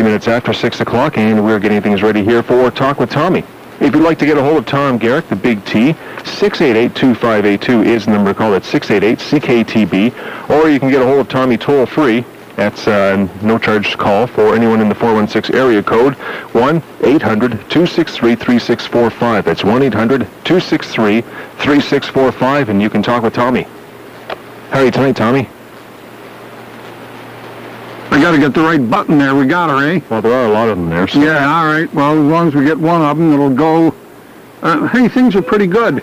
minutes after 6 o'clock, and we're getting things ready here for Talk with Tommy. If you'd like to get a hold of Tom Garriock, the Big T, 688-2582 is the number to call. That's 688-CKTB. Or you can get a hold of Tommy toll-free. That's no charge call for anyone in the 416 area code, 1-800-263-3645. That's 1-800-263-3645, and you can talk with Tommy. How are you tonight, Tommy? I got to get the right button there. We got her, eh? Well, there are a lot of them there. So. Yeah, all right. Well, as long as we get one of them, it'll go. Hey, things are pretty good.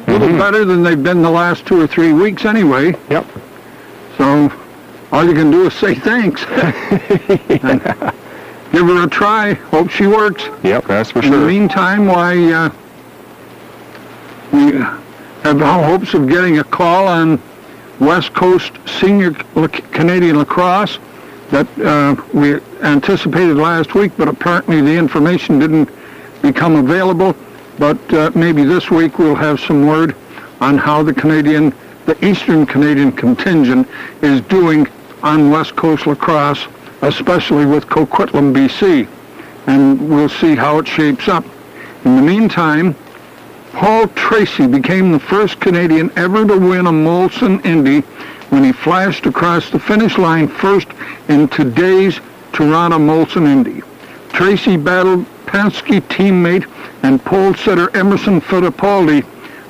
A little better than they've been the last 2 or 3 weeks anyway. Yep. So all you can do is say thanks. And give her a try. Hope she works. Yep, that's for sure. In the meantime, we have hopes of getting a call on West Coast Senior Canadian Lacrosse that we anticipated last week, but apparently the information didn't become available. But maybe this week we'll have some word on how the Eastern Canadian contingent is doing on West Coast Lacrosse, especially with Coquitlam, BC. And we'll see how it shapes up. In the meantime, Paul Tracy became the first Canadian ever to win a Molson Indy when he flashed across the finish line first in today's Toronto Molson Indy. Tracy battled Penske teammate and pole sitter Emerson Fittipaldi,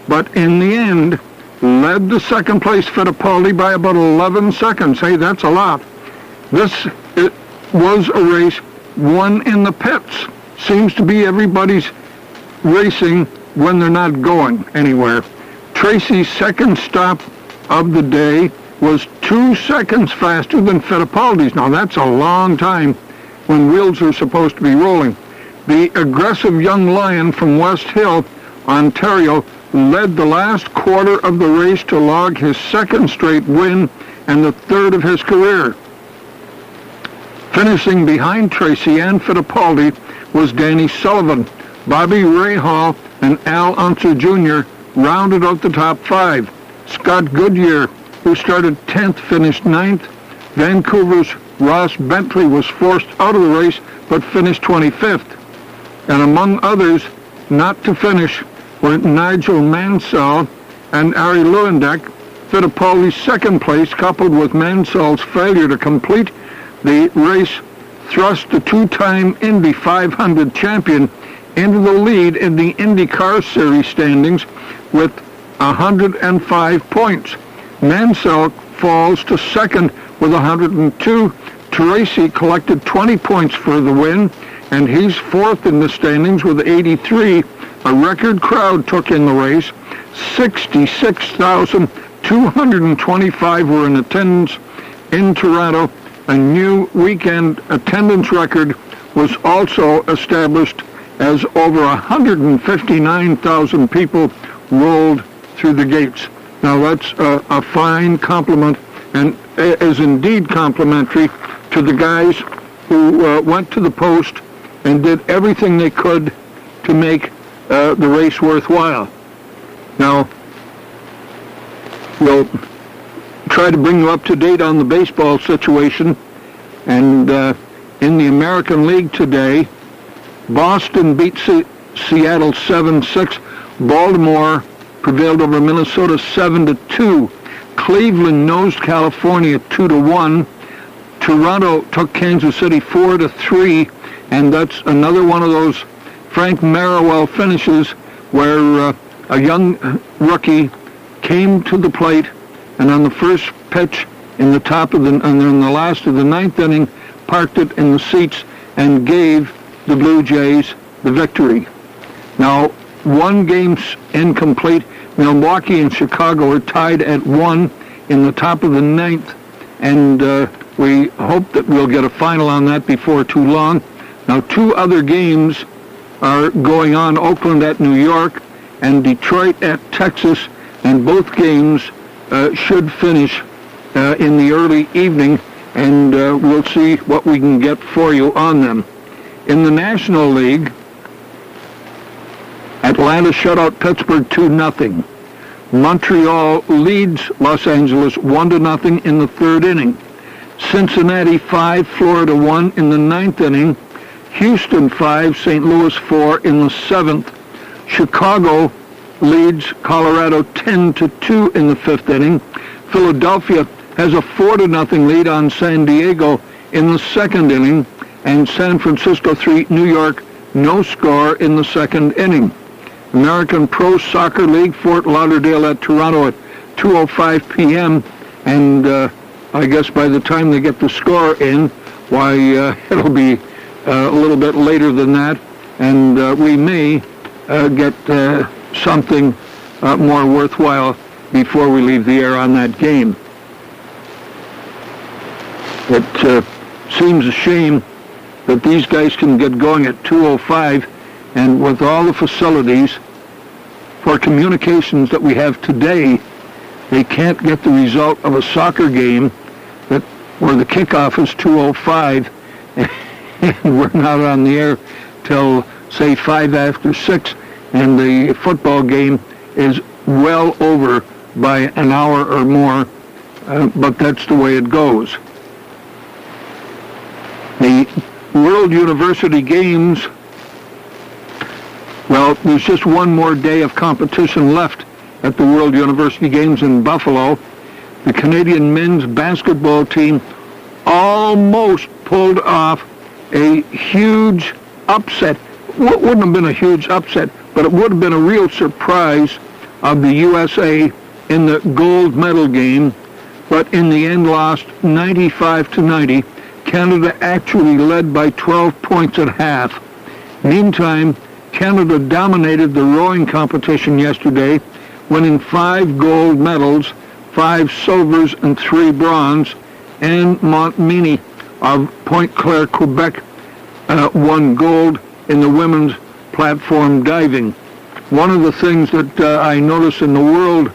but in the end led the second place Fittipaldi by about 11 seconds. Hey, that's a lot. It was a race won in the pits. Seems to be everybody's racing when they're not going anywhere. Tracy's second stop of the day was 2 seconds faster than Fittipaldi's. Now that's a long time when wheels are supposed to be rolling. The aggressive young lion from West Hill, Ontario, led the last quarter of the race to log his second straight win and the third of his career. Finishing behind Tracy and Fittipaldi was Danny Sullivan. Bobby Rahal and Al Unser Jr. rounded out the top 5. Scott Goodyear, who started 10th, finished 9th. Vancouver's Ross Bentley was forced out of the race, but finished 25th. And among others not to finish were Nigel Mansell and Ari Lewandek. Fittipaldi's second place, coupled with Mansell's failure to complete the race, thrust the two-time Indy 500 champion into the lead in the IndyCar Series standings with 105 points. Mansell falls to second with 102. Tracy collected 20 points for the win, and he's fourth in the standings with 83. A record crowd took in the race. 66,225 were in attendance in Toronto. A new weekend attendance record was also established as over 159,000 people rolled through the gates. Now that's a fine compliment, and is indeed complimentary to the guys who went to the post and did everything they could to make the race worthwhile. Now, we'll try to bring you up to date on the baseball situation, and in the American League today, Boston beat Seattle 7-6. Baltimore prevailed over Minnesota 7-2. Cleveland nosed California 2-1. Toronto took Kansas City 4-3, and that's another one of those Frank Merriwell finishes where a young rookie came to the plate, and on the first pitch in the last of the ninth inning, parked it in the seats and gave the Blue Jays the victory. Now, one game's incomplete. Milwaukee and Chicago are tied at 1 in the top of the ninth, and we hope that we'll get a final on that before too long. Now, 2 other games are going on, Oakland at New York and Detroit at Texas, and both games should finish in the early evening, and we'll see what we can get for you on them. In the National League, Atlanta shut out Pittsburgh 2-0. Montreal leads Los Angeles 1-0 in the third inning. Cincinnati 5, Florida 1 in the 9th inning. Houston 5, St. Louis 4 in the 7th. Chicago leads Colorado 10-2 in the 5th inning. Philadelphia has a 4-0 lead on San Diego in the 2nd inning. And San Francisco 3, New York, no score in the 2nd inning. American Pro Soccer League, Fort Lauderdale at Toronto at 2:05 p.m. And I guess by the time they get the score in, why, it'll be a little bit later than that. And we may get something more worthwhile before we leave the air on that game. It seems a shame that these guys can get going at 2:05, and with all the facilities for communications that we have today, they can't get the result of a soccer game where the kickoff is 2:05, and we're not on the air till, say, 5 after 6, and the football game is well over by an hour or more, but that's the way it goes. The World University Games, well, there's just one more day of competition left at the World University Games in Buffalo. The Canadian men's basketball team almost pulled off a huge upset. What wouldn't have been a huge upset, but it would have been a real surprise of the USA in the gold medal game, but in the end lost 95-90. Canada actually led by 12 points at half. Meantime, Canada dominated the rowing competition yesterday, winning 5 gold medals, 5 silvers and 3 bronze, and Montmagny of Pointe Claire, Quebec, won gold in the women's platform diving. One of the things that I noticed in the world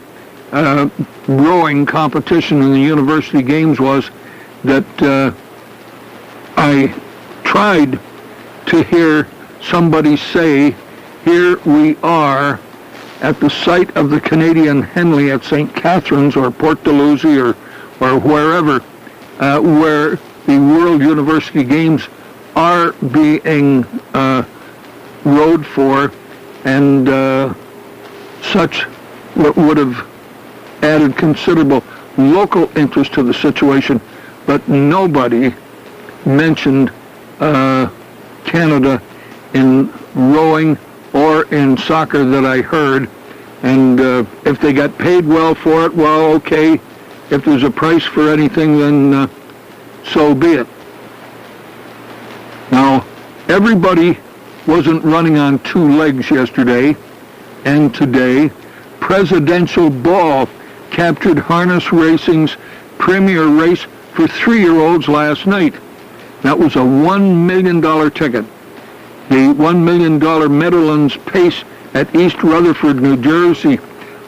rowing competition in the university games was that I tried to hear somebody say, here we are at the site of the Canadian Henley at St. Catharines or Port Dalhousie or wherever, where the World University Games are being rowed for, and such would have added considerable local interest to the situation, but nobody mentioned Canada in rowing or in soccer that I heard. And if they got paid well for it, well, okay. If there's a price for anything, then so be it. Now, everybody wasn't running on 2 legs yesterday and today. Presidential Ball captured harness racing's premier race for 3-year-olds last night. That was a $1 million ticket. The $1 million Meadowlands Pace at East Rutherford, New Jersey,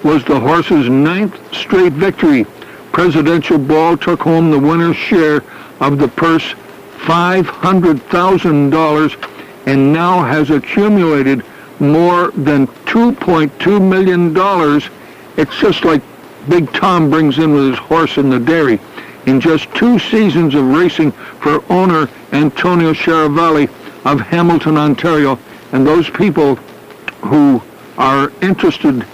was the horse's 9th straight victory. Presidential Ball took home the winner's share of the purse, $500,000, and now has accumulated more than $2.2 million. It's just like Big Tom brings in with his horse in the dairy. In just 2 seasons of racing for owner Antonio Chiaravalli of Hamilton, Ontario, and those people who are interested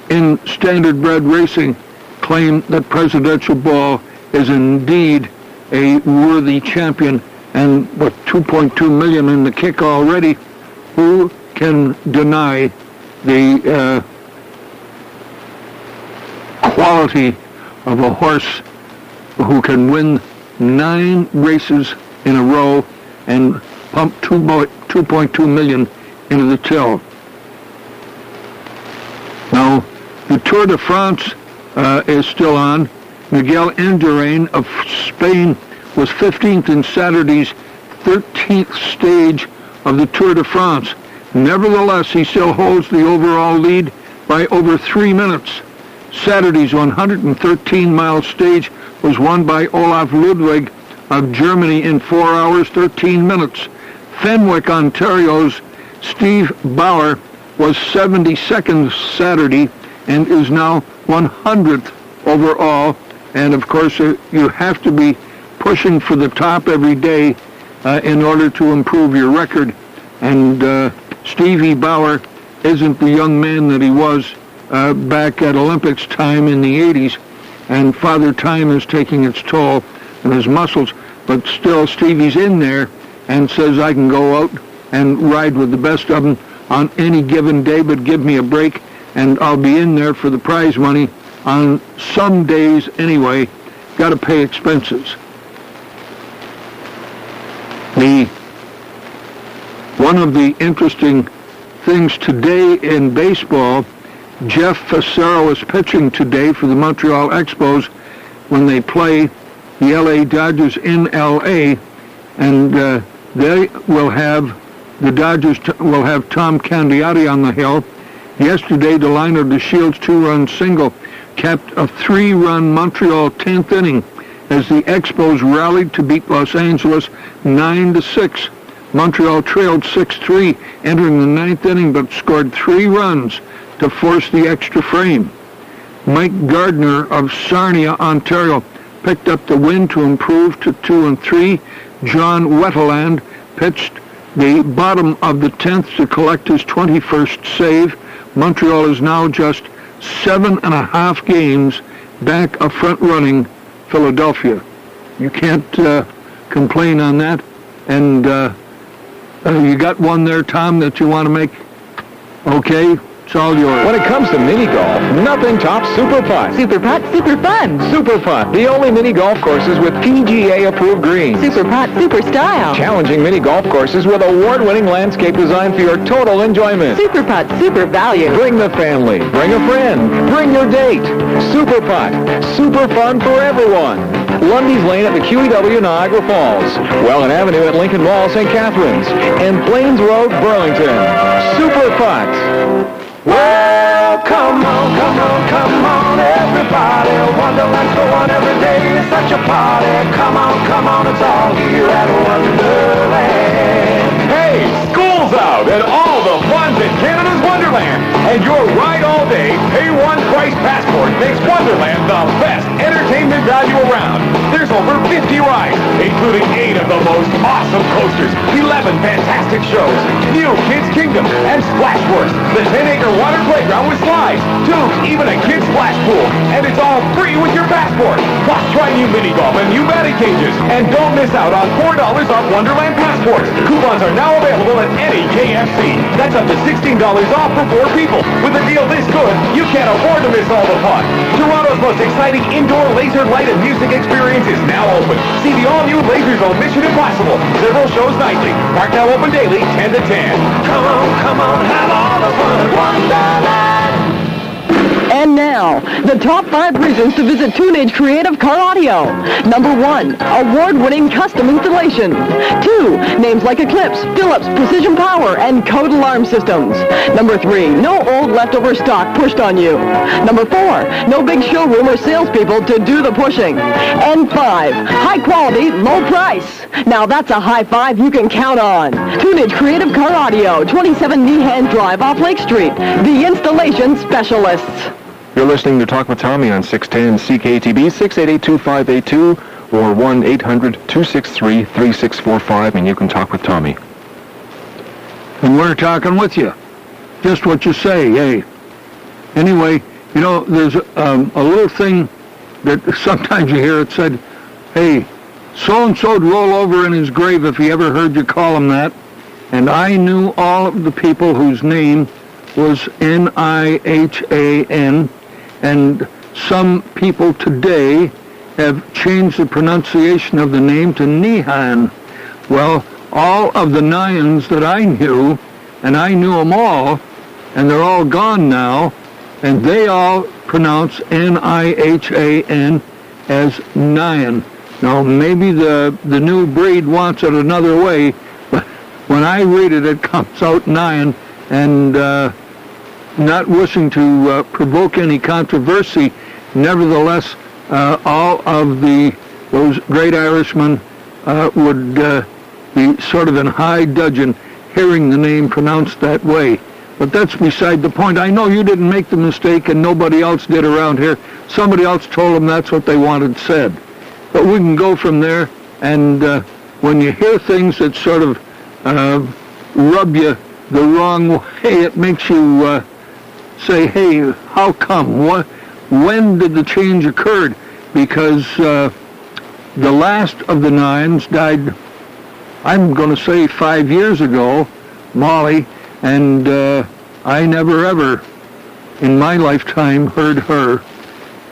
in standardbred racing claim that Presidential Ball is indeed a worthy champion, and with $2.2 million in the kick already, who can deny the quality of a horse who can win 9 races in a row and pump $2.2 million into the till? Now, the Tour de France is still on. Miguel Indurain of Spain was 15th in Saturday's 13th stage of the Tour de France. Nevertheless, he still holds the overall lead by over 3 minutes. Saturday's 113-mile stage was won by Olaf Ludwig of Germany in 4 hours, 13 minutes. Fenwick, Ontario's Steve Bauer was 72nd Saturday and is now 100th overall. And of course, you have to be pushing for the top every day in order to improve your record. And Stevie Bauer isn't the young man that he was back at Olympics time in the 80s. And Father Time is taking its toll on his muscles. But still, Stevie's in there and says, I can go out and ride with the best of them on any given day, but give me a break, and I'll be in there for the prize money on some days anyway. Got to pay expenses. One of the interesting things today in baseball, Jeff Fassero is pitching today for the Montreal Expos when they play the LA Dodgers in LA, and the Dodgers will have Tom Candiotti on the hill. Yesterday, Delino DeShields' 2-run single capped a 3-run Montreal 10th inning as the Expos rallied to beat Los Angeles 9-6. Montreal trailed 6-3 entering the 9th inning, but scored 3 runs to force the extra frame. Mike Gardner of Sarnia, Ontario, picked up the win to improve to 2-3. John Wetteland pitched the bottom of the 10th to collect his 21st save. Montreal is now just 7.5 games back of front-running Philadelphia. You can't complain on that. And you got one there, Tom, that you want to make? Okay, it's all yours. When it comes to mini golf, nothing tops Super Putt. Super Putt, super fun. Super Putt, the only mini golf courses with PGA-approved greens. Super Putt, super style. Challenging mini golf courses with award-winning landscape design for your total enjoyment. Super Putt, super value. Bring the family, bring a friend, bring your date. Super Putt, super fun for everyone. Lundy's Lane at the QEW Niagara Falls, Welland Avenue at Lincoln Mall, St. Catharines, and Plains Road, Burlington. Super Putt. Well, come on, everybody. Wonderland's the one every day. It's such a party. Come on, it's all here at Wonderland. Hey, school's out and all the fun's in Canada's Wonderland. And your ride all day, pay one price passport makes Wonderland the best entertainment value around. There's over 50 rides, including 8 of the most awesome coasters, 11 fantastic shows, new Kids Kingdom, and Splashworks, the 10-acre water playground with slides, tubes, even a kid's splash pool. And it's all free with your passport. Plus, try new mini golf and new batting cages. And don't miss out on $4 off Wonderland passports. Coupons are now available at any KFC. That's up to $16 off for 4 people. With a deal this good, you can't afford to miss all the fun. Toronto's most exciting indoor laser light and music experience is now open. See the all-new Laser Zone Mission Impossible. Several shows nightly. Park now open daily, 10 to 10. Come on, have all the fun at Wonderland. And now, the top 5 reasons to visit Tunage Creative Car Audio. Number 1, award-winning custom installation. 2, names like Eclipse, Philips, Precision Power, and Code Alarm Systems. Number 3, no old leftover stock pushed on you. Number 4, no big showroom or salespeople to do the pushing. And 5, high quality, low price. Now that's a high 5 you can count on. Tunage Creative Car Audio, 27 Nehan Drive off Lake Street. The installation specialists. You're listening to Talk with Tommy on 610 CKTB, 688-2582 or 1-800-263-3645, and you can talk with Tommy. And we're talking with you. Just what you say, hey. Anyway, you know, there's a little thing that sometimes you hear it said, hey, so-and-so'd roll over in his grave if he ever heard you call him that. And I knew all of the people whose name was Nihan, and some people today have changed the pronunciation of the name to Nihan. Well, all of the Nyans that I knew, and I knew them all, and they're all gone now, and they all pronounce Nihan as Nyan. Now, maybe the new breed wants it another way, but when I read it, it comes out Nyan, and not wishing to provoke any controversy, nevertheless, all of those great Irishmen would be sort of in high dudgeon hearing the name pronounced that way. But that's beside the point. I know you didn't make the mistake, and nobody else did around here. Somebody else told them that's what they wanted said. But we can go from there And when you hear things that sort of rub you the wrong way, it makes you say, hey, how come? When did the change occur? Because the last of the Nines died, I'm going to say 5 years ago, Molly, and I never ever in my lifetime heard her,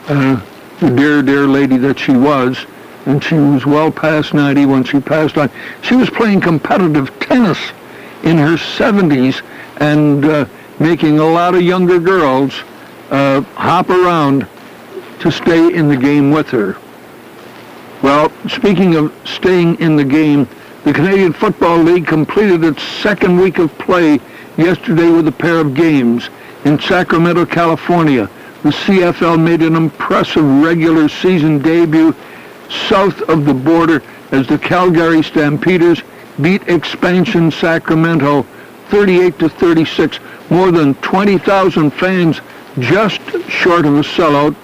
the dear, dear lady that she was, and she was well past 90 when she passed on. She was playing competitive tennis in her 70s and making a lot of younger girls hop around to stay in the game with her. Well, speaking of staying in the game, the Canadian Football League completed its second week of play yesterday with a pair of games. In Sacramento, California, the CFL made an impressive regular season debut south of the border as the Calgary Stampeders beat expansion Sacramento 38-36. More than 20,000 fans, just short of a sellout,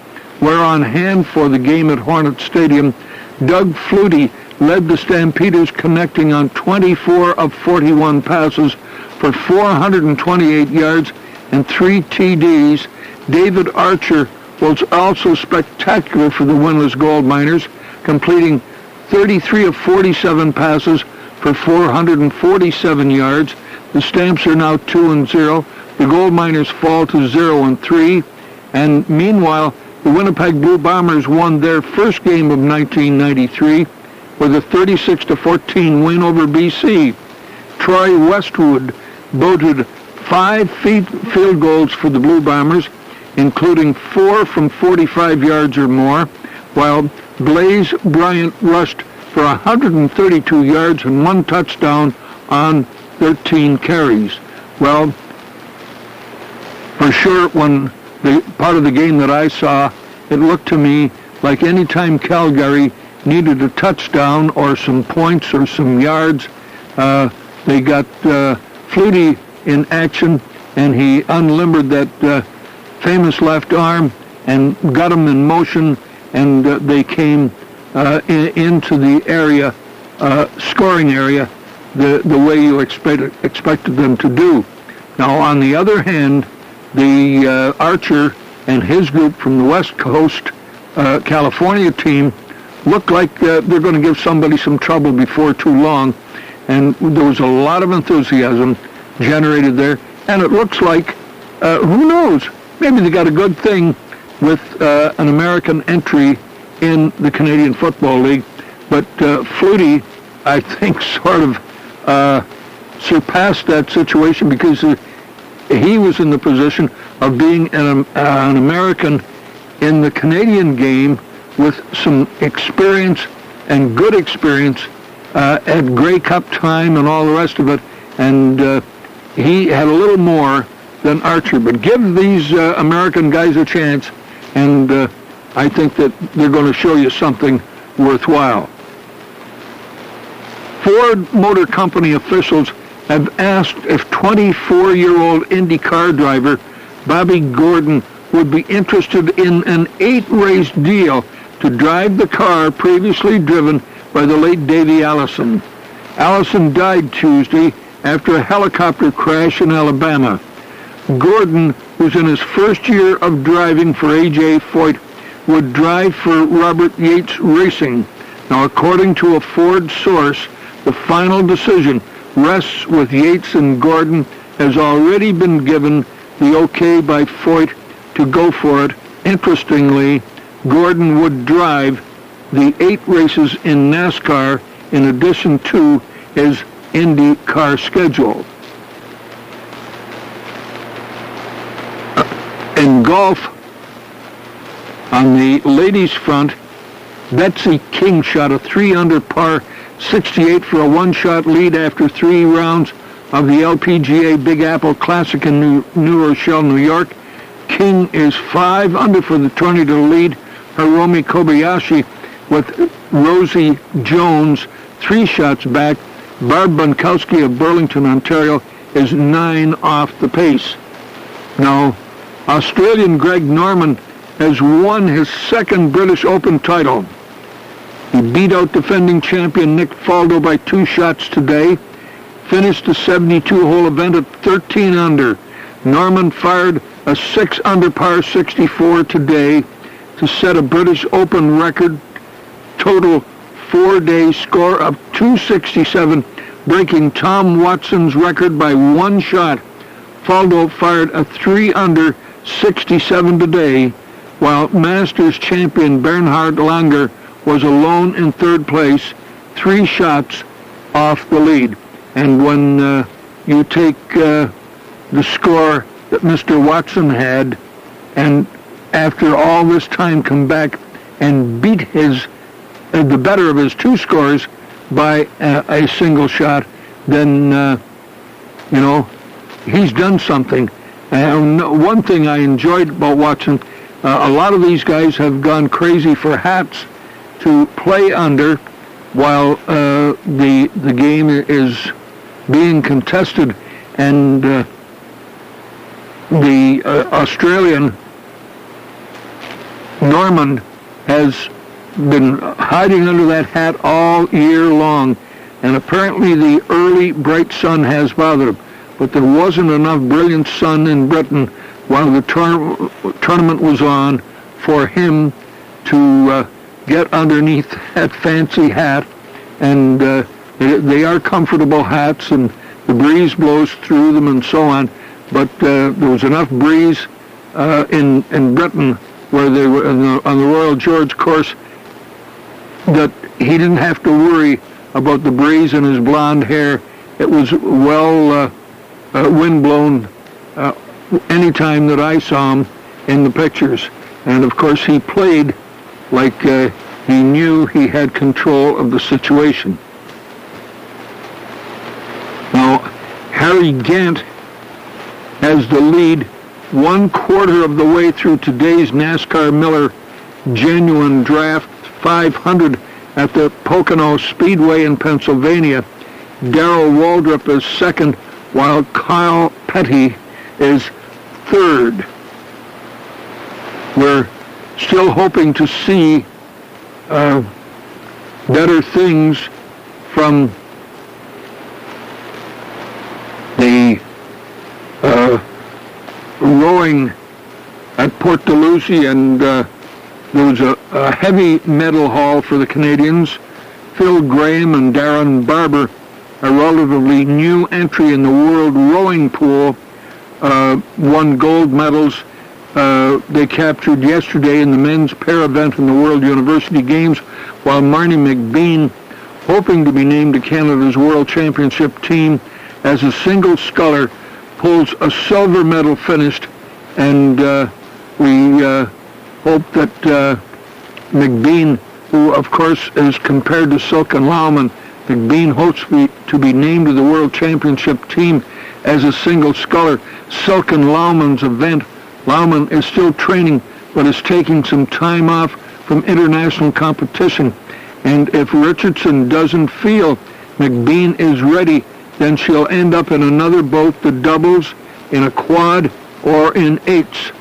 were on hand for the game at Hornet Stadium. Doug Flutie led the Stampeders, connecting on 24 of 41 passes for 428 yards and 3 TDs. David Archer was also spectacular for the winless Gold Miners, completing 33 of 47 passes for 447 yards. The Stamps are now 2-0. The Gold Miners fall to 0-3. And meanwhile, the Winnipeg Blue Bombers won their first game of 1993 with a 36-14 win over BC. Troy Westwood boated 5 field goals for the Blue Bombers, including 4 from 45 yards or more, while Blaze Bryant rushed for 132 yards and 1 touchdown on 13 carries. Well, for sure, when the part of the game that I saw, it looked to me like any time Calgary needed a touchdown or some points or some yards, they got Flutie in action, and he unlimbered that famous left arm and got him in motion, and they came into the area, scoring area, the way you expected them to do. Now, on the other hand, the Archer and his group from the West Coast California team look like they're going to give somebody some trouble before too long, and there was a lot of enthusiasm generated there, and it looks like, who knows, maybe they got a good thing with an American entry in the Canadian Football League, but Flutie, I think, sort of surpassed that situation because he was in the position of being an American in the Canadian game with some experience and good experience at Grey Cup time and all the rest of it, and he had a little more than Archer. But give these American guys a chance, and I think that they're going to show you something worthwhile. Ford Motor Company officials have asked if 24-year-old IndyCar driver Bobby Gordon would be interested in an 8-race deal to drive the car previously driven by the late Davey Allison. Allison died Tuesday after a helicopter crash in Alabama. Gordon, who's in his first year of driving for A.J. Foyt, would drive for Robert Yates Racing. Now, according to a Ford source, the final decision rests with Yates, and Gordon has already been given the okay by Foyt to go for it. Interestingly, Gordon would drive the 8 races in NASCAR in addition to his IndyCar schedule. In golf, on the ladies' front, Betsy King shot a 3-under par 68 for a 1-shot lead after 3 rounds of the LPGA Big Apple Classic in New Rochelle, New York. King is 5 under for the tourney to lead Hiromi Kobayashi, with Rosie Jones 3 shots back. Barb Bunkowski of Burlington, Ontario, is 9 off the pace. Now, Australian Greg Norman has won his 2nd British Open title. He beat out defending champion Nick Faldo by 2 shots today. Finished the 72-hole event at 13 under. Norman fired a 6 under par 64 today to set a British Open record total 4-day score of 267, breaking Tom Watson's record by 1 shot. Faldo fired a 3 under 67 today, while Masters champion Bernhard Langer was alone in 3rd place, 3 shots off the lead. And when you take the score that Mr. Watson had, and after all this time come back and beat the better of his 2 scores by a single shot, then, he's done something. And one thing I enjoyed about Watson, a lot of these guys have gone crazy for hats to play under while the game is being contested, and the Australian Norman has been hiding under that hat all year long, and apparently the early bright sun has bothered him. But there wasn't enough brilliant sun in Britain while the tournament was on for him to get underneath that fancy hat, and they are comfortable hats, and the breeze blows through them and so on, but there was enough breeze in Britain where they were on the Royal George course that he didn't have to worry about the breeze in his blonde hair. It was well wind-blown any time that I saw him in the pictures. And of course he played like he knew he had control of the situation. Now, Harry Gant has the lead 1/4 of the way through today's NASCAR Miller Genuine Draft 500 at the Pocono Speedway in Pennsylvania. Darrell Waldrop is second, while Kyle Petty is third. We're still hoping to see better things from the rowing at Port Dalhousie, and there was a heavy medal haul for the Canadians. Phil Graham and Darren Barber, a relatively new entry in the world rowing pool, won gold medals. They captured yesterday in the men's pair event in the World University Games, while Marnie McBean, hoping to be named to Canada's World Championship team as a single sculler, pulls a silver medal finished, and we hope that McBean, who of course is compared to Silken Laumann, McBean hopes to be named to the World Championship team as a single sculler. Silken Laumann's event, Laumann is still training, but is taking some time off from international competition. And if Richardson doesn't feel McBean is ready, then she'll end up in another boat, the doubles, in a quad, or in eights.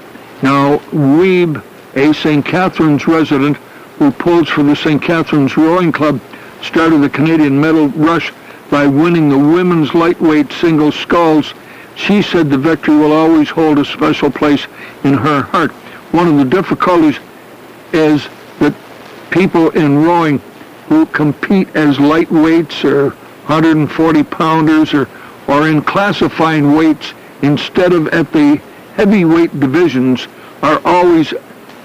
Now, Weeb, a St. Catharines resident who pulls for the St. Catharines Rowing Club, started the Canadian medal rush by winning the women's lightweight single sculls. She said the victory will always hold a special place in her heart. One of the difficulties is that people in rowing who compete as lightweights or 140-pounders or in classifying weights instead of at the heavyweight divisions are always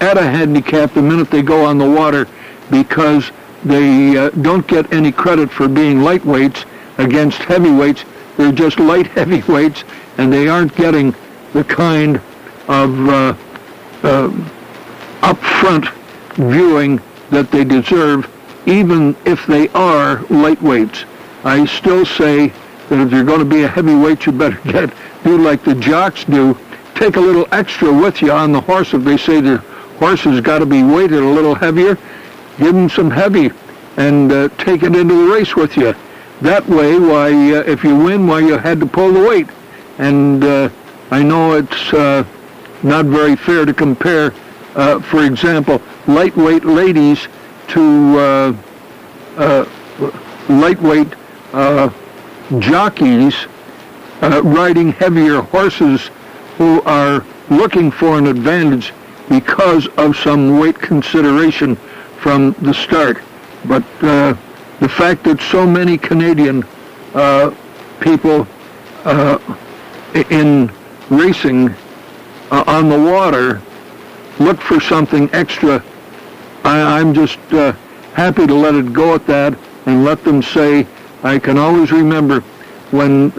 at a handicap the minute they go on the water, because they don't get any credit for being lightweights against heavyweights. They're just light heavyweights, and they aren't getting the kind of upfront viewing that they deserve, even if they are lightweights. I still say that if you're going to be a heavyweight, you better do like the jocks do. Take a little extra with you on the horse. If they say the horse has got to be weighted a little heavier, give them some heavy and take it into the race with you. That way, if you win, you had to pull the weight. And I know it's not very fair to compare, for example, lightweight ladies to lightweight jockeys riding heavier horses who are looking for an advantage because of some weight consideration from the start. But the fact that so many Canadian people in racing on the water look for something extra, I'm just happy to let it go at that and let them say, I can always remember when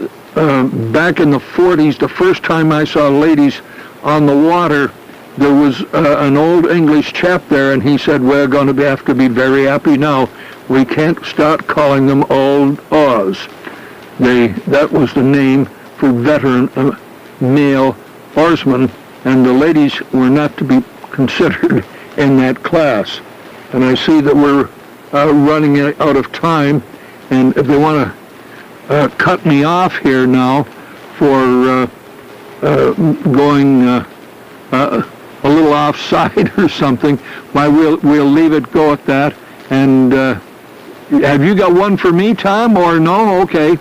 back in the 40s, the first time I saw ladies on the water, there was an old English chap there, and he said, we're going to have to be very happy now. We can't start calling them Old Oz. That was the name for veteran male oarsmen, and the ladies were not to be considered in that class. And I see that we're running out of time, and if they want to cut me off here now for going a little offside or something, why we'll leave it go at that. And have you got one for me, Tom, or no? Okay.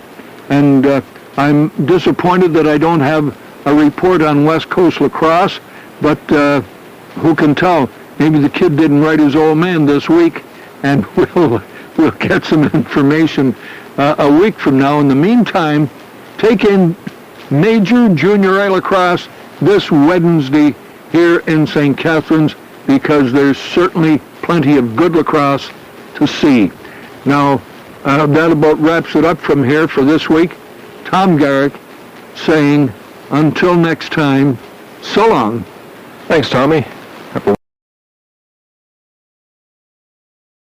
And I'm disappointed that I don't have a report on West Coast lacrosse, but who can tell? Maybe the kid didn't write his old man this week, and we'll get some information a week from now. In the meantime, take in Major Junior A lacrosse this Wednesday here in St. Catharines, because there's certainly plenty of good lacrosse to see. Now, that about wraps it up from here for this week. Tom Garriock saying, until next time, so long. Thanks, Tommy.